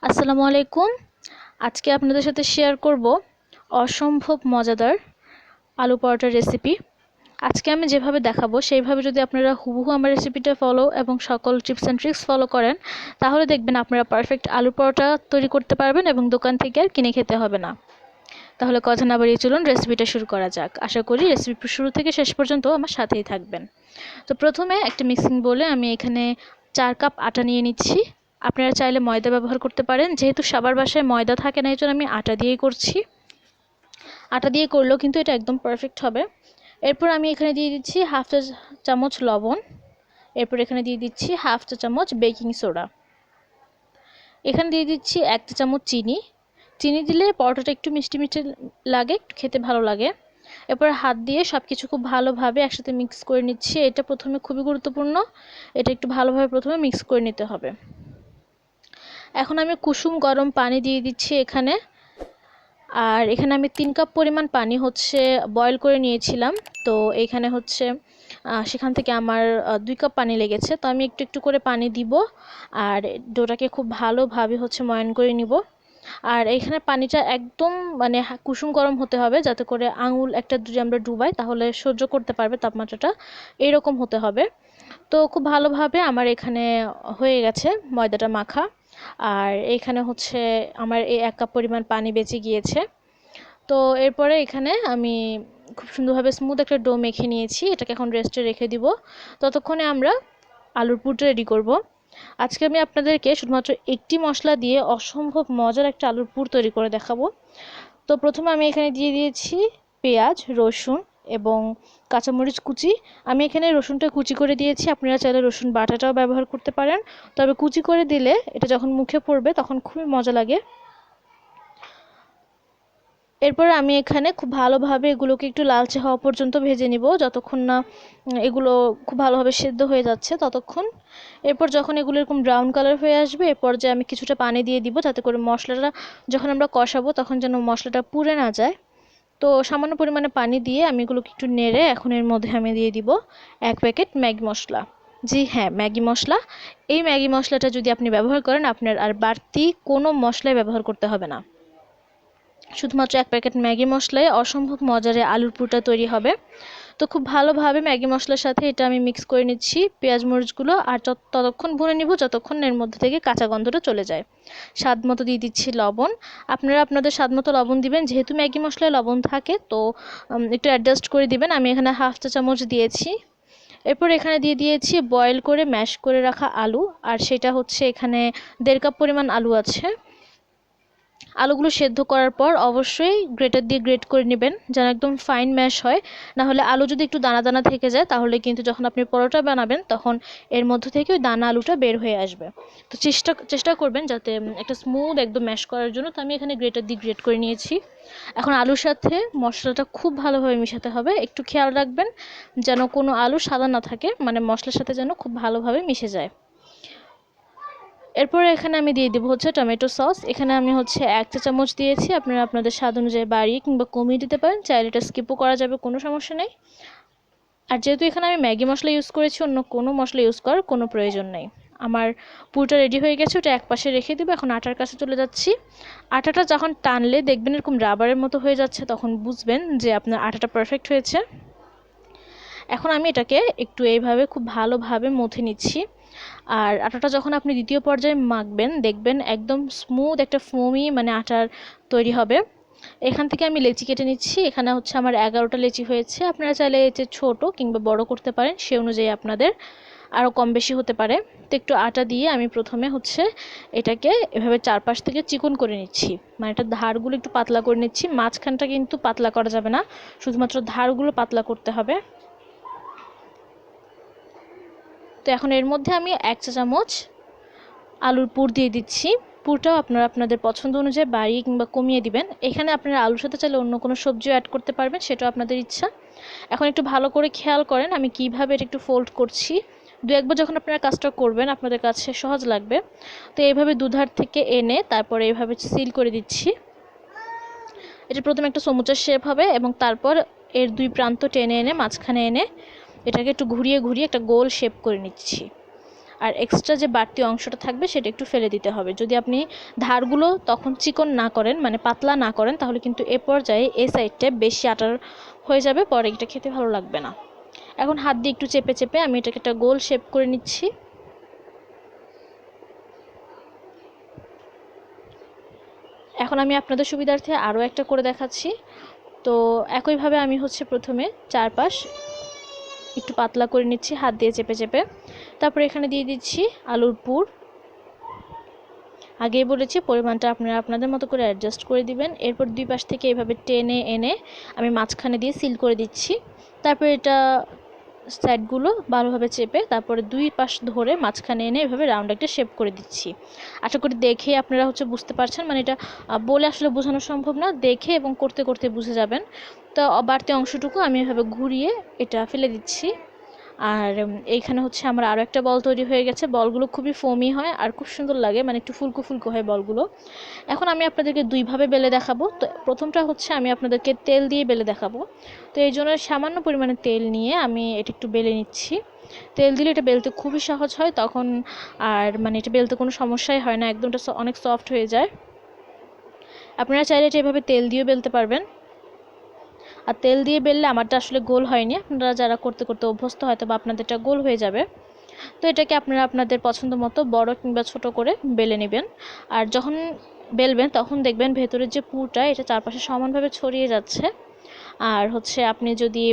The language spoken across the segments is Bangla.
আসসালামু আলাইকুম। আজকে আপনাদের সাথে শেয়ার করব অসম্ভব মজাদার আলু পরোটার রেসিপি। আজকে আমি যেভাবে দেখাবো সেইভাবে যদি আপনারা হুবহু আমার রেসিপিটা ফলো এবং সকল টিপস অ্যান্ড ট্রিক্স ফলো করেন, তাহলে দেখবেন আপনারা পারফেক্ট আলু পরোটা তৈরি করতে পারবেন এবং দোকান থেকে আর কিনে খেতে হবে না। তাহলে কথা না বাড়িয়ে চলুন রেসিপিটা শুরু করা যাক। আশা করি রেসিপি শুরু থেকে শেষ পর্যন্ত আমার সাথেই থাকবেন। তো প্রথমে একটা মিক্সিং বোলে আমি এখানে 4 কাপ আটা নিয়ে নিচ্ছি। আপনারা চাইলে ময়দা ব্যবহার করতে পারেন, যেহেতু সবার বাসায় ময়দা থাকে না, এই জন্য আমি আটা দিয়েই করছি। আটা দিয়ে করলেও কিন্তু এটা একদম পারফেক্ট হবে। এরপর আমি এখানে দিয়ে দিচ্ছি হাফ চা চামচ লবণ। এরপর এখানে দিয়ে দিচ্ছি হাফ চা চামচ বেকিং সোডা। এখানে দিয়ে দিচ্ছি 1 চা চামচ চিনি। চিনি দিলে পরোটাটা একটু মিষ্টি মিষ্টি লাগে, একটু খেতে ভালো লাগে। এরপর হাত দিয়ে সব কিছু খুব ভালোভাবে একসাথে মিক্স করে নিচ্ছি। এটা প্রথমে খুবই গুরুত্বপূর্ণ, এটা একটু ভালোভাবে প্রথমে মিক্স করে নিতে হবে। এখন আমি কুসুম গরম পানি দিয়ে দিচ্ছি এখানে। আর এখানে আমি 3 কাপ পরিমাণ পানি বয়েল করে নিয়েছিলাম। তো এখানে সেখান থেকে আমার 2 কাপ পানি লেগেছে। তো আমি একটু একটু করে পানি দিব আর ডোটাকে খুব ভালোভাবে ময়ান করে নিব। আর এখানে পানিটা একদম কুসুম গরম হতে হবে, যাতে করে আঙুল একটা যদি আমরা ডুবাই তাহলে সহ্য করতে পারবে তাপমাত্রাটা, এরকম হতে হবে। তো খুব ভালোভাবে আমার এখানে হয়ে গেছে ময়দাটা মাখা। আর এখানে আমার এই 1 কাপ পরিমাণ পানি বেঁচে গিয়েছে। তো এরপরে এখানে আমি খুব সুন্দরভাবে স্মুথ একটা ডো মেখে নিয়েছি। এটাকে এখন রেস্টে রেখে দিব। ততক্ষণে আমরা আলুর পুরটা রেডি করব। আজকে আমি আপনাদেরকে শুধুমাত্র একটি মশলা দিয়ে অসম্ভব মজার একটা আলুর পুর তৈরি করে দেখাবো। তো প্রথমে আমি এখানে দিয়ে দিয়েছি পেঁয়াজ, রসুন এবং কাঁচামরিচ কুচি। আমি এখানে রসুনটা কুচি করে দিয়েছি, আপনারা চাইলে রসুন বাটাটাও ব্যবহার করতে পারেন। তবে কুচি করে দিলে এটা যখন মুখে পড়বে তখন খুবই মজা লাগে। এরপর আমি এখানে খুব ভালোভাবে এগুলোকে একটু লালচে হওয়া পর্যন্ত ভেজে নিব, যতক্ষণ না এগুলো খুব ভালোভাবে সেদ্ধ হয়ে যাচ্ছে ততক্ষণ। এরপর যখন এগুলো এরকম ব্রাউন কালার হয়ে আসবে, এ পর্যায়ে আমি কিছুটা পানি দিয়ে দিব, যাতে করে মশলাটা যখন আমরা কষাবো তখন যেন মশলাটা পুড়ে না যায়। তো সামান্য পরিমাণে পানি দিয়ে আমি এগুলোকে একটু নেড়ে এখন এর মধ্যে আমি দিয়ে দিব 1 প্যাকেট ম্যাগি মশলা। জি হ্যাঁ, ম্যাগি মশলা। এই ম্যাগি মশলাটা যদি আপনি ব্যবহার করেন, আপনার আর বাড়তি কোনো মশলাই ব্যবহার করতে হবে না। শুধুমাত্র 1 প্যাকেট ম্যাগি মশলায় অসম্ভব মজার আলুর পুরটা তৈরি হবে। তো খুব ভালোভাবে ম্যাগি মশলার সাথে এটা আমি মিক্স করে নিচ্ছি পেঁয়াজ মরিচগুলো, আর ততক্ষণ ভুনে নিব যতক্ষণ এর মধ্যে থেকে কাঁচা গন্ধটা চলে যায়। স্বাদ মতো দিয়ে দিচ্ছি লবণ। আপনারা আপনাদের স্বাদ মতো লবণ দিবেন, যেহেতু ম্যাগি মশলায় লবণ থাকে তো একটু অ্যাডজাস্ট করে দিবেন। আমি এখানে হাফ চা চামচ দিয়েছি। এরপর এখানে দিয়ে দিয়েছি বয়েল করে ম্যাশ করে রাখা আলু, আর সেটা এখানে 1.5 কাপ পরিমাণ আলু আছে। আলুগুলো সেদ্ধ করার পর অবশ্যই গ্রেটার দিয়ে গ্রেট করে নেবেন, যেন একদম ফাইন ম্যাশ হয়। না হলে আলু যদি একটু দানা দানা থেকে যায়, তাহলে কিন্তু যখন আপনি পরোটা বানাবেন তখন এর মধ্যে থেকে ওই দানা আলুটা বের হয়ে আসবে। তো চেষ্টা করবেন যাতে একটা স্মুথ একদম ম্যাশ করার জন্য। তো আমি এখানে গ্রেটার দিয়ে গ্রেট করে নিয়েছি। এখন আলুর সাথে মশলাটা খুব ভালোভাবে মেশাতে হবে। একটু খেয়াল রাখবেন যেন কোনো আলু সাদা না থাকে, মশলার সাথে যেন খুব ভালোভাবে মিশে যায়। এরপরে এখানে আমি দিয়ে দেবো টমেটো সস। এখানে আমি 1 চা চামচ দিয়েছি। আপনারা আপনাদের স্বাদ অনুযায়ী বাড়িয়ে কিংবা কমিয়ে দিতে পারেন, চাইলে এটা স্কিপও করা যাবে, কোনো সমস্যা নেই। আর যেহেতু এখানে আমি ম্যাগি মশলা ইউজ করেছি, অন্য কোনো মশলা ইউজ করার কোনো প্রয়োজন নেই। আমার পুরোটা রেডি হয়ে গেছে, ওটা একপাশে রেখে দেবো। এখন আটার কাছে চলে যাচ্ছি। আটাটা যখন টানলে দেখবেন এরকম রাবারের মতো হয়ে যাচ্ছে, তখন বুঝবেন যে আপনার আটাটা পারফেক্ট হয়েছে। এখন আমি এটাকে একটু এইভাবে খুব ভালোভাবে মথে নিচ্ছি। আর আটাটা যখন আপনি দ্বিতীয় পর্যায়ে মাখবেন, দেখবেন একদম স্মুথ একটা ফোমি আটার তৈরি হবে। এখান থেকে আমি লেচি কেটে নিচ্ছি। এখানে আমার 11টা লেচি হয়েছে। আপনারা চাইলে এতে ছোট কিংবা বড় করতে পারেন, সে অনুযায়ী আপনাদের আরও কম বেশি হতে পারে। তো একটু আটা দিয়ে আমি প্রথমে এটাকে এভাবে চারপাশ থেকে চিকন করে নিচ্ছি, এটার ধারগুলো একটু পাতলা করে নিচ্ছি। মাঝখানটা কিন্তু পাতলা করা যাবে না, শুধুমাত্র ধারগুলো পাতলা করতে হবে। তো এখন এর মধ্যে আমি 1 চা চামচ আলুর পুর দিয়ে দিচ্ছি। পুরটাও আপনারা আপনাদের পছন্দ অনুযায়ী বাড়িয়ে কিংবা কমিয়ে দিবেন। এখানে আপনারা আলুর সাথে চাইলে অন্য কোনো সবজিও অ্যাড করতে পারবেন, সেটাও আপনাদের ইচ্ছা। এখন একটু ভালো করে খেয়াল করেন আমি কিভাবে এটা একটু ফোল্ড করছি। 2-1 বার যখন আপনারা কাজটা করবেন আপনাদের কাছে সহজ লাগবে। তো এইভাবে দুধার থেকে এনে তারপরে এইভাবে সিল করে দিচ্ছি। এটা প্রথমে একটা সমুচার শেপ হবে এবং তারপর এর 2 প্রান্ত টেনে এনে মাঝখানে এনে এটাকে একটু ঘুরিয়ে ঘুরিয়ে একটা গোল শেপ করে নিচ্ছি। আর এক্সট্রা যে বাড়তি অংশটা থাকবে সেটা একটু ফেলে দিতে হবে। যদি আপনি ধারগুলো তখন চিকন না করেন, মানে পাতলা না করেন, তাহলে কিন্তু এ পর্যায়ে এই সাইডটা বেশি আটার হয়ে যাবে, পরে এটা খেতে ভালো লাগবে না। এখন হাত দিয়ে একটু চেপে চেপে আমি এটাকে একটা গোল শেপ করে নিচ্ছি। এখন আমি আপনাদের সুবিধার্থে আরও একটা করে দেখাচ্ছি। তো একইভাবে আমি হচ্ছে প্রথমে চারপাশ একটু পাতলা করে নিচ্ছি হাত দিয়ে চেপে চেপে। তারপর এখানে দিয়ে দিচ্ছি আলুর পুর। আগেই বলেছি পরিমাণটা আপনারা আপনাদের মতো করে অ্যাডজাস্ট করে দিবেন। এরপর দুই পাশ থেকে এভাবে টেনে এনে আমি মাঝখানে দিয়ে সিল করে দিচ্ছি। তারপর এটা সাইডগুলো ভালোভাবে চেপে তারপরে দুই পাশ ধরে মাঝখানে এনে এভাবে রাউন্ড একটা শেপ করে দিচ্ছি। আশা করি দেখে আপনারা হচ্ছে বুঝতে পারছেন, মানে এটা বলে আসলে বোঝানো সম্ভব না, দেখে এবং করতে করতে বুঝে যাবেন। তো বাড়তি অংশটুকু আমি এভাবে ঘুরিয়ে এটা ফেলে দিচ্ছি। আর এইখানে হচ্ছে আমার আরও একটা বল তৈরি হয়ে গেছে। বলগুলো খুবই ফোমি হয় আর খুব সুন্দর লাগে, মানে একটু ফুলকো ফুলকো হয় বলগুলো। এখন আমি আপনাদেরকে দুইভাবে বেলে দেখাবো। তো প্রথমটা হচ্ছে আমি আপনাদেরকে তেল দিয়ে বেলে দেখাবো। তো এই জন্য সামান্য পরিমাণে তেল নিয়ে আমি এটা একটু বেলে নিচ্ছি। তেল দিলে এটা বেলতে খুবই সহজ হয় তখন, আর মানে এটা বেলতে কোনো সমস্যাই হয় না, একদমটা অনেক সফট হয়ে যায়। আপনারা চাইলে এটা এভাবে তেল দিয়েও বেলতে পারবেন। আর তেল দিয়ে বেললে আমারটা আসলে গোল হয়নি, আপনারা যারা করতে করতে অভ্যস্ত হয়তো বা আপনাদেরটা গোল হয়ে যাবে। তো এটাকে আপনারা আপনাদের পছন্দ মতো বড় কিংবা ছোট করে বেলে নেবেন। আর যখন বেলবেন তখন দেখবেন ভেতরের যে পুরটা এটা চারপাশে সমানভাবে ছড়িয়ে যাচ্ছে। আর হচ্ছে আপনি যদি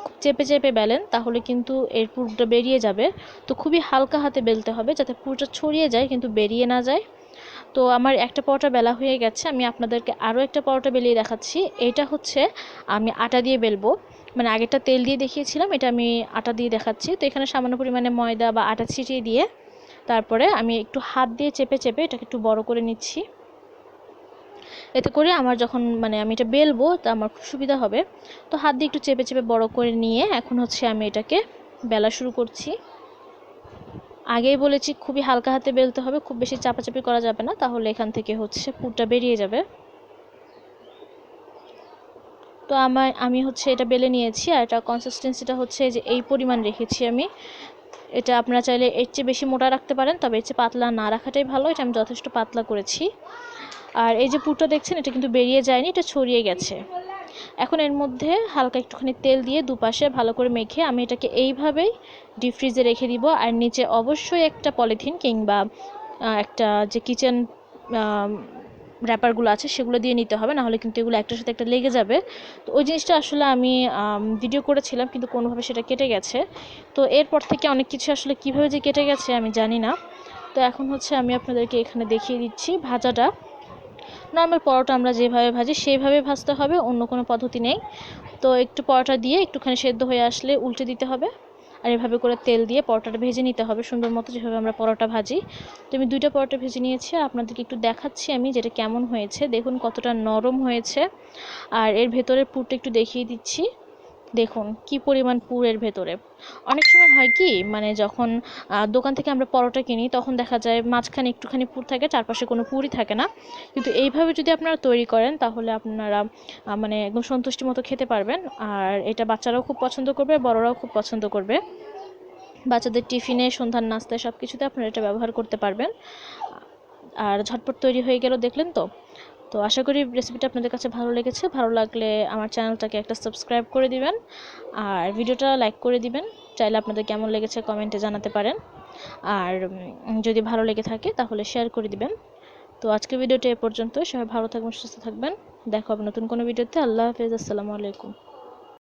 খুব চেপে চেপে বেলেন তাহলে কিন্তু এর পুরটা বেরিয়ে যাবে। তো খুবই হালকা হাতে বেলতে হবে যাতে পুরটা ছড়িয়ে যায় কিন্তু বেরিয়ে না যায়। তো আমার একটা পরোটা বেলা হয়ে গেছে, আমি আপনাদেরকে আরও একটা পরোটা বেলিয়ে দেখাচ্ছি। এটা হচ্ছে আমি আটা দিয়ে বেলবো, মানে আগেরটা তেল দিয়ে দেখিয়েছিলাম, এটা আমি আটা দিয়ে দেখাচ্ছি। তো এখানে সামান্য পরিমাণে ময়দা বা আটা ছিটিয়ে দিয়ে তারপরে আমি একটু হাত দিয়ে চেপে চেপে এটাকে একটু বড় করে নিচ্ছি। এতে করে আমার যখন মানে আমি এটা বেলবো তা আমার খুব সুবিধা হবে। তো হাত দিয়ে একটু চেপে চেপে বড় করে নিয়ে এখন হচ্ছে আমি এটাকে বেলা শুরু করছি। আগেই বলেছি খুবই হালকা হাতে বেলতে হবে, খুব বেশি চাপাচাপি করা যাবে না, তাহলে এখান থেকে হচ্ছে পুরটা বেরিয়ে যাবে। তো আমি হচ্ছে এটা বেলে নিয়েছি আর এটা কনসিস্টেন্সিটা হচ্ছে যে এই পরিমাণ রেখেছি আমি। এটা আপনারা চাইলে এর চেয়ে বেশি মোটা রাখতে পারেন, তবে এর চেয়ে পাতলা না রাখাটাই ভালো। এটা আমি যথেষ্ট পাতলা করেছি। আর এই যে পুরটা দেখছেন এটা কিন্তু বেরিয়ে যায়নি, এটা ছড়িয়ে গেছে। এখন এর মধ্যে হালকা একটুখানি তেল দিয়ে দুপাশে ভালো করে মেখে আমি এটাকে এইভাবেই ডিপ ফ্রিজে রেখে দিব। আর নিচে অবশ্যই একটা পলিথিন কিংবা একটা যে কিচেন র্যাপারগুলো আছে সেগুলো দিয়ে নিতে হবে, নাহলে কিন্তু এগুলো একটার সাথে একটা লেগে যাবে। তো ওই জিনিসটা আসলে আমি ভিডিও করেছিলাম কিন্তু কোনোভাবে সেটা কেটে গেছে। তো এরপর থেকে অনেক কিছু আসলে কীভাবে যে কেটে গেছে আমি জানি না। তো এখন হচ্ছে আমি আপনাদেরকে এখানে দেখিয়ে দিচ্ছি ভাজাটা। নর্মাল পরোটা আমরা যেভাবে ভাজি সেইভাবে ভাজতে হবে, অন্য কোনো পদ্ধতি নেই। তো একটু পরোটা দিয়ে একটুখানি সেদ্ধ হয়ে আসলে উল্টে দিতে হবে। আর এভাবে করে তেল দিয়ে পরোটাটা ভেজে নিতে হবে সুন্দর মতো, যেভাবে আমরা পরোটা ভাজি। তো আমি দুইটা পরোটা ভেজে নিয়েছি, আপনাদেরকে একটু দেখাচ্ছি আমি যেটা কেমন হয়েছে। দেখুন কতটা নরম হয়েছে। আর এর ভেতরের পুরটা একটু দেখিয়ে দিচ্ছি। দেখুন কি পরিমাণ পুর এর ভেতরে। অনেক সময় হয় কি, মানে যখন দোকান থেকে আমরা পরোটা কিনি তখন দেখা যায় মাঝখানে একটুখানি পুর থাকে, চারপাশে কোনো পুরই থাকে না। কিন্তু এইভাবে যদি আপনারা তৈরি করেন তাহলে আপনারা মানে একদম সন্তুষ্টি মতো খেতে পারবেন। আর এটা বাচ্চারাও খুব পছন্দ করবে, বড়রাও খুব পছন্দ করবে। বাচ্চাদের টিফিনে, সন্ধ্যার নাস্তায় সব কিছুতে আপনারা এটা ব্যবহার করতে পারবেন। আর ঝটপট তৈরি হয়ে গেল, দেখলেন তো। তো আশা করি রেসিপিটা আপনাদের কাছে ভালো লেগেছে। ভালো লাগলে আমার চ্যানেলটাকে একটা সাবস্ক্রাইব করে দিবেন আর ভিডিওটা লাইক করে দিবেন। চাইলে আপনাদের কেমন লেগেছে কমেন্টে জানাতে পারেন। আর যদি ভালো লেগে থাকে তাহলে শেয়ার করে দিবেন। তো আজকের ভিডিওটা এ পর্যন্ত। সবাই ভালো থাকবেন, সুস্থ থাকবেন। দেখা হবে নতুন কোনো ভিডিওতে। আল্লাহ হাফেজ, আসসালামু আলাইকুম।